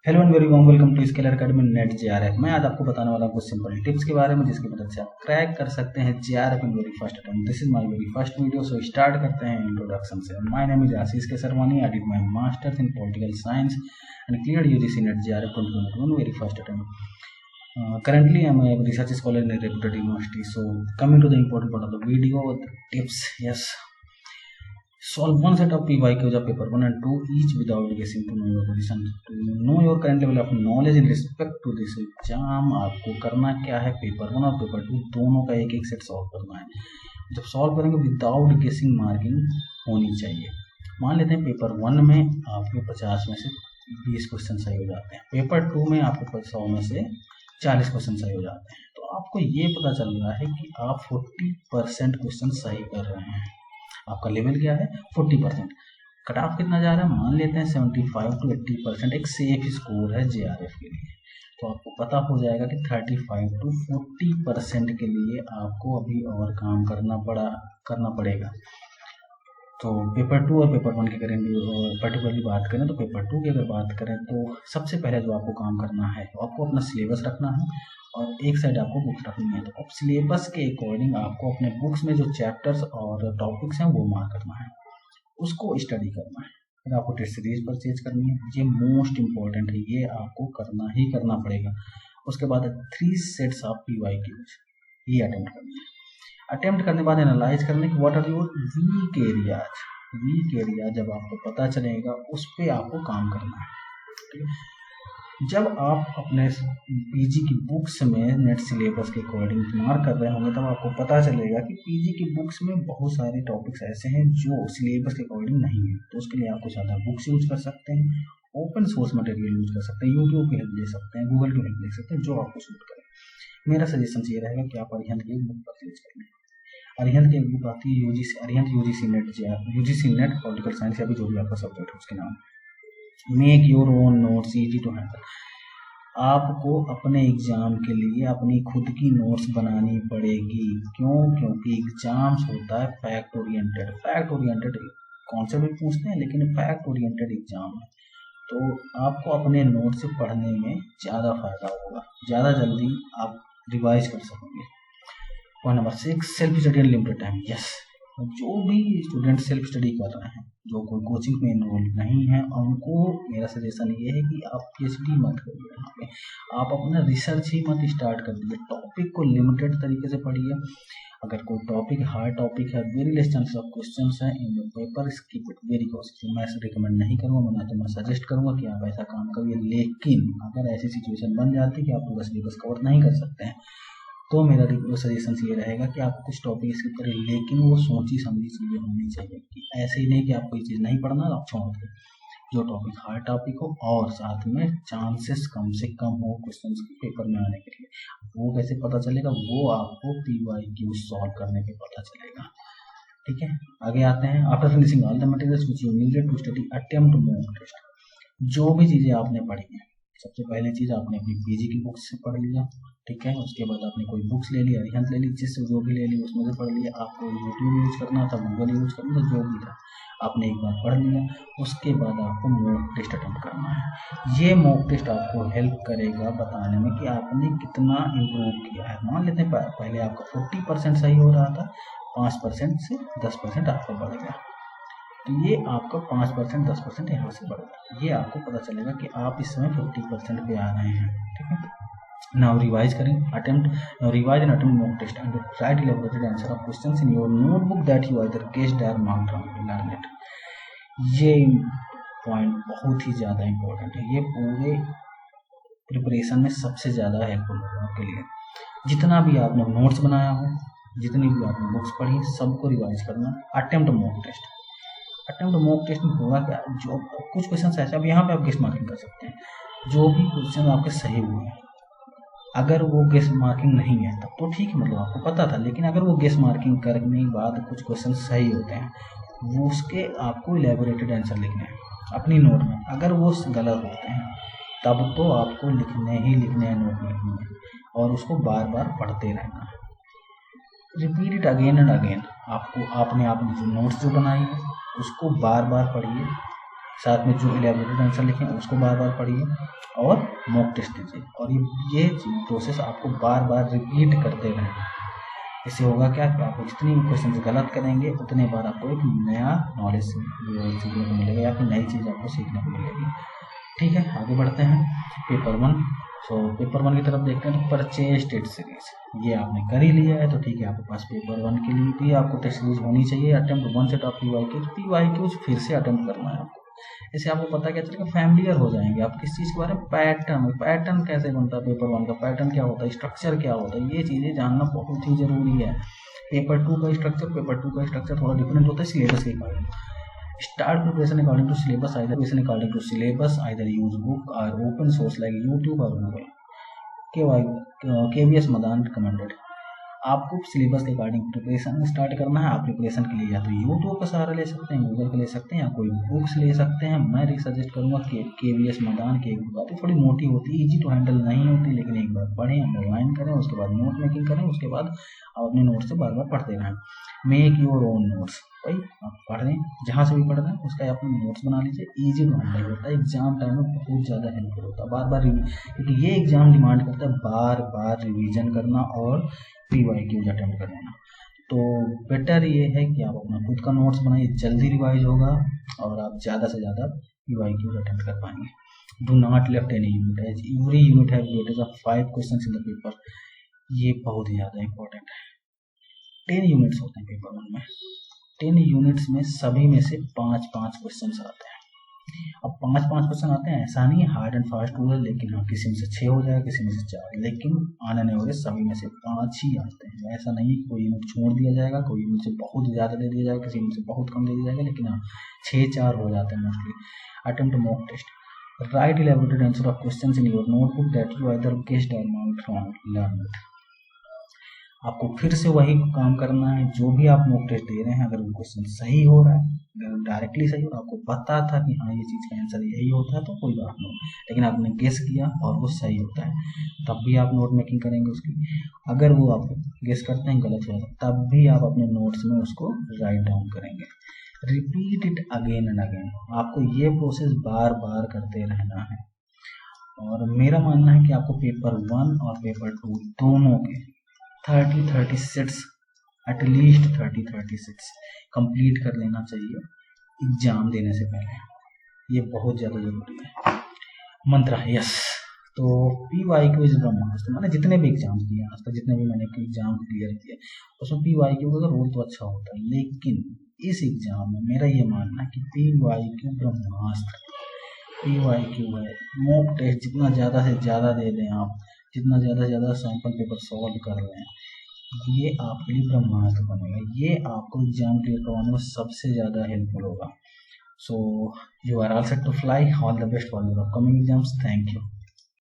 Hello and very warm welcome to Scaler Academy NET JRF. मैं आज आपको बताने वाला हूँ कुछ सिंपल टिप्स के बारे में जिसकी मदद से आप क्रैक कर सकते हैं JRF in very first attempt. This is my very first video, so start करते हैं इंट्रोडक्शन से। My name is Ashish Kesarwani. I did my masters in political science and cleared UGC net JRF 2021 very first attempt. Currently I'm a research scholar in a reputed university. So coming to the important part of the video, the tips. Yes, solve one set of PYQs of paper 1 and 2 each without guessing to know your position. To know your current level of knowledge in respect to this exam, आपको करना क्या है, paper 1 और paper 2 दोनों का एक एक set solve करना है। जब सॉल्व करेंगे विदाउट गेसिंग मार्किंग होनी चाहिए। मान लेते हैं पेपर 1 में आपके 50 में से 20 क्वेश्चन सही हो जाते हैं, पेपर 2 में आपके 100 में से 40 क्वेश्चन सही हो जाते हैं, तो आपको ये पता चल रहा है कि आप 40% क्वेश्चन सही कर रहे हैं। आपका लेवल क्या है, 40%। कट ऑफ कितना जा रहा है, मान लेते हैं 75 to 80%, एक सेफ स्कोर है जेआरएफ के लिए। तो आपको पता हो जाएगा कि 35 to 40% के लिए आपको अभी और काम करना पड़ेगा। तो पेपर 2 और पेपर 1 की करेंगे पर्टिकुलरली बात करें, तो पेपर 2 की अगर बात करें तो सबसे पहले जो आपको काम करना है, आपको अपना सिलेबस रखना है और एक साइड आपको बुक्स रखनी है। तो अब सिलेबस के अकॉर्डिंग आपको अपने बुक्स में जो चैप्टर्स और टॉपिक्स हैं वो मार्क करना है, उसको स्टडी करना है। फिर आपको टेस्ट सीरीज परचेज करनी है, ये मोस्ट इंपॉर्टेंट है, ये आपको करना ही करना पड़ेगा। उसके बाद 3 सेट्स ऑफ PYQs ये अटेम्प्ट करना है। अटेम्प्ट करने के बाद एनालाइज करने की what are your weak areas. Weak area जब आपको पता चलेगा उस पर आपको काम करना है, ठीक है। जब आप अपने पीजी की बुक्स में नेट सिलेबस के अकॉर्डिंग मार्क कर रहे होंगे तब आपको पता चलेगा कि पीजी की बुक्स में बहुत सारे टॉपिक्स ऐसे हैं जो सिलेबस के अकॉर्डिंग नहीं है। तो उसके लिए आपको ज़्यादा बुक्स यूज कर सकते हैं, ओपन सोर्स मटेरियल यूज कर सकते हैं, यूट्यूब की हेल्प ले सकते हैं, गूगल की हेल्प ले सकते हैं, जो आपको सूट करे। मेरा सजेशन ये रहेगा कि आप अरिहंत की एक बुक परचेज कर लें। अरिहंत की एक बुक आती है UGC, Arihant UGC NET political science या भी जो भी आपका सब्जेक्ट है उसके नाम। Make your own notes easy to handle. आपको अपने एग्जाम के लिए अपनी खुद की नोट्स बनानी पड़ेगी। क्यों? क्योंकि एग्जाम्स होता है fact oriented. Fact oriented concept भी पूछते हैं लेकिन फैक्ट ओरिएंटेड एग्जाम है, तो आपको अपने नोट से पढ़ने में ज़्यादा फायदा होगा, ज़्यादा जल्दी आप रिवाइज कर सकेंगे। Point number 6, self study and limited time. Yes, जो भी स्टूडेंट सेल्फ स्टडी कर रहे हैं, जो कोई कोचिंग में इनरोल नहीं है, उनको मेरा सजेशन ये है कि आप PhD मत करिए यहाँ पे, आप अपना रिसर्च ही मत स्टार्ट कर दीजिए। टॉपिक को लिमिटेड तरीके से पढ़िए। अगर कोई टॉपिक हार्ड टॉपिक है, very less chance of questions हैं in the paper, skip it very cost. मैं रिकमेंड नहीं करूँगा, मैं सजेस्ट करूँगा कि आप ऐसा काम करिए। लेकिन अगर ऐसी सिचुएशन बन जाती है कि आप पूरा सिलेबस कवर नहीं कर सकते हैं, तो मेरा सजेशन ये रहेगा कि आप कुछ टॉपिक स्किप करें, लेकिन वो सोची समझी चीज़ें होनी चाहिए कि ऐसे ही नहीं कि आपको ये चीज़ नहीं पढ़ना आप छोड़ दें। जो टॉपिक हार्ड टॉपिक हो और साथ में चांसेस कम से कम हो क्वेश्चंस पेपर में आने के लिए, वो कैसे पता चलेगा, वो आपको PYQ सॉल्व करने पे पता चलेगा, ठीक है। आगे आते हैं। After finishing all the materials which you needed to study, attempt mock test. जो भी चीज़ें आपने पढ़ी हैं, सबसे पहले चीज़ आपने अपनी पीजी की बुक्स से पढ़ लिया, ठीक है। उसके बाद आपने कोई बुक्स ले ली, अरिहंत ले ली, जिससे जो भी ले ली उसमें से पढ़ लिया। आपको यूट्यूब यूज करना था, गूगल यूज करना था, जो भी था आपने एक बार पढ़ लिया। उसके बाद आपको मॉक टेस्ट अटेम्प्ट करना है। ये मॉक टेस्ट आपको हेल्प करेगा बताने में कि आपने कितना इम्प्रूव किया है। मान लेते हैं पहले आपका 40% सही हो रहा था, 5% से 10% आपका बढ़ गया, तो ये आपका 5% 10% यहाँ से बढ़ेगा। ये आपको पता चलेगा कि आप इस समय 50% पे आ रहे हैं, ठीक है। नाउ रिवाइज करें। Attempt revise and attempt mock test and write elaborated answer of questions in your notebook that you either guessed or marked down, learn it. ये पॉइंट बहुत ही ज़्यादा इंपॉर्टेंट है, ये पूरे प्रिपरेशन में सबसे ज़्यादा हेल्पफुल होगा आपके लिए। जितना भी आपने नोट्स बनाया हो, जितनी भी आपने बुक्स पढ़ी, सबको रिवाइज करना। Attempt mock test, attempt mock test में होगा क्या, जो कुछ क्वेश्चन ऐसे, अब यहाँ पे आप गेस मार्किंग कर सकते हैं। जो भी क्वेश्चन आपके सही हुए हैं, अगर वो गेस मार्किंग नहीं है तब तो ठीक है, मतलब आपको पता था, लेकिन अगर वो गेस मार्किंग करने के बाद कुछ क्वेश्चन सही होते हैं, वो उसके आपको इलेबोरेटेड आंसर लिखने हैं अपनी नोट में। अगर वो गलत होते हैं तब तो आपको लिखने हैं नोट में, और उसको बार बार पढ़ते रहना है। Repeat it again and again. आपने जो नोट्स जो बनाई है उसको बार बार पढ़िए, साथ में जो इलेबोरेटेड आंसर लिखे उसको बार बार पढ़िए और मॉक टेस्ट दीजिए। और ये प्रोसेस आपको बार बार रिपीट करते रहना। इससे होगा क्या कि आप जितनी भी क्वेश्चन गलत करेंगे उतने बार आपको एक नया नॉलेज सीखने को मिलेगा या फिर नई चीज़ आपको सीखने को मिलेगी। ठीक है, आगे बढ़ते हैं पेपर 1। सो पेपर 1 की तरफ देखते हैं। तो परचेज टेस्ट सीरीज ये आपने कर ही लिया है, तो ठीक है, आपके पास पेपर 1 के लिए भी आपको टेस्ट सीरीज होनी चाहिए। अटेम्प्ट 1 सेट ऑफ PYQs फिर से अटेम्प्ट करना है आपको। इससे आपको पता क्या चलेगा, फैमिलियर हो जाएंगे आप किस चीज़ के बारे में। पैटर्न कैसे बनता है पेपर 1 का, पैटर्न क्या होता है, स्ट्रक्चर क्या होता है, ये चीज़ें जानना बहुत ही जरूरी है। पेपर 2 का स्ट्रक्चर थोड़ा डिफरेंट होता है सिलेबस के according. Start preparation according to syllabus, either use book or open source like YouTube or Google. KVS Madan recommended। आपको सिलेबस के अकॉर्डिंग प्रिपरेशन स्टार्ट करना है। आप प्रिपरेशन के लिए या तो यूट्यूब का सहारा ले सकते हैं, गूगल का ले सकते हैं, या कोई बुक्स ले सकते हैं। मैं सजेस्ट करूँगा KVS मदान की एक बात थोड़ी मोटी होती है, ईजी टू हैंडल नहीं होती, लेकिन एक बार पढ़ें, अंडरलाइन करें, उसके बाद नोट मेकिंग करें, उसके बाद आप अपने नोट्स से बार बार पढ़ते रहें। मेक योर ओन नोट्स, भाई आप पढ़ रहे हैं जहाँ से भी पढ़ रहे हैं उसका अपने नोट्स बना लीजिए। ईजी टू हैंडल होता है, एग्जाम टाइम में बहुत ज़्यादा हेल्पफुल होता है। बार बार क्योंकि ये एग्जाम डिमांड करता है बार बार रिवीजन करना और PYQs अटेम्प्ट करना। तो बेटर ये है कि आप अपना खुद का नोट्स बनाइए, जल्दी रिवाइज होगा और आप ज़्यादा से ज़्यादा PYQs अटेम्प्ट कर पाएंगे। Do not left any unit, every unit have weightage of 5 questions in the paper. ये बहुत ही ज़्यादा इंपॉर्टेंट है। 10 यूनिट्स होते हैं पेपर 1 में। 10 यूनिट्स में सभी में से 5-5 क्वेश्चन आते हैं। अब 5-5 क्वेश्चन आते हैं, ऐसा नहीं हार्ड एंड फास्ट रूल है, लेकिन हाँ किसी में से 6 हो जाएगा, किसी में से 4, लेकिन ऑन एन एवरेज सभी में से 5 ही आते हैं। ऐसा नहीं कोई यूनिट छोड़ दिया जाएगा, कोई यूनिट से बहुत ज़्यादा दे दिया जाएगा, किसी यूनिट से बहुत कम दे दिया जाएगा, लेकिन हाँ 6-4 हो जाते हैं mostly. Attempt mock test, write elaborated answer of questions in your notebook that you either guessed or learn. आपको फिर से वही काम करना है जो भी आप मॉक टेस्ट दे रहे हैं। अगर वो क्वेश्चन सही हो रहा है, अगर डायरेक्टली सही हो, आपको पता था कि हाँ ये चीज़ का आंसर यही होता है, तो कोई बात नहीं, लेकिन आपने गेस किया और वो सही होता है, तब भी आप नोट मेकिंग करेंगे उसकी। अगर वो आप गेस करते हैं गलत हो, तब भी आप अपने नोट्स में उसको राइट डाउन करेंगे। Repeat it again and again, आपको ये प्रोसेस बार बार करते रहना है। और मेरा मानना है कि आपको पेपर 1 और पेपर 2 दोनों के 30 सेट्स, एटलीस्ट 30 सेट्स कंप्लीट कर लेना चाहिए एग्जाम देने से पहले। ये बहुत ज़्यादा ज़रूरी है। मंत्र है यस। तो PYQ इज ब्रह्मास्त्र। मैंने जितने भी एग्जाम किए आज तक, जितने भी मैंने एग्जाम क्लियर किए, उसमें PYQ का रोल तो अच्छा होता है, लेकिन इस एग्जाम में मेरा ये मानना है कि PYQ ब्रह्मास्त्र। PYQ है, मॉक टेस्ट जितना ज़्यादा से ज़्यादा दे दें आप, जितना ज़्यादा से ज़्यादा सैंपल पेपर सॉल्व कर रहे हैं, ये आपके लिए ब्रह्मास्त्र बनेगा। ये आपको एग्जाम क्लियर करवाने में सबसे ज़्यादा हेल्पफुल होगा। So you are all set to fly. All the best for your upcoming exams. Thank you.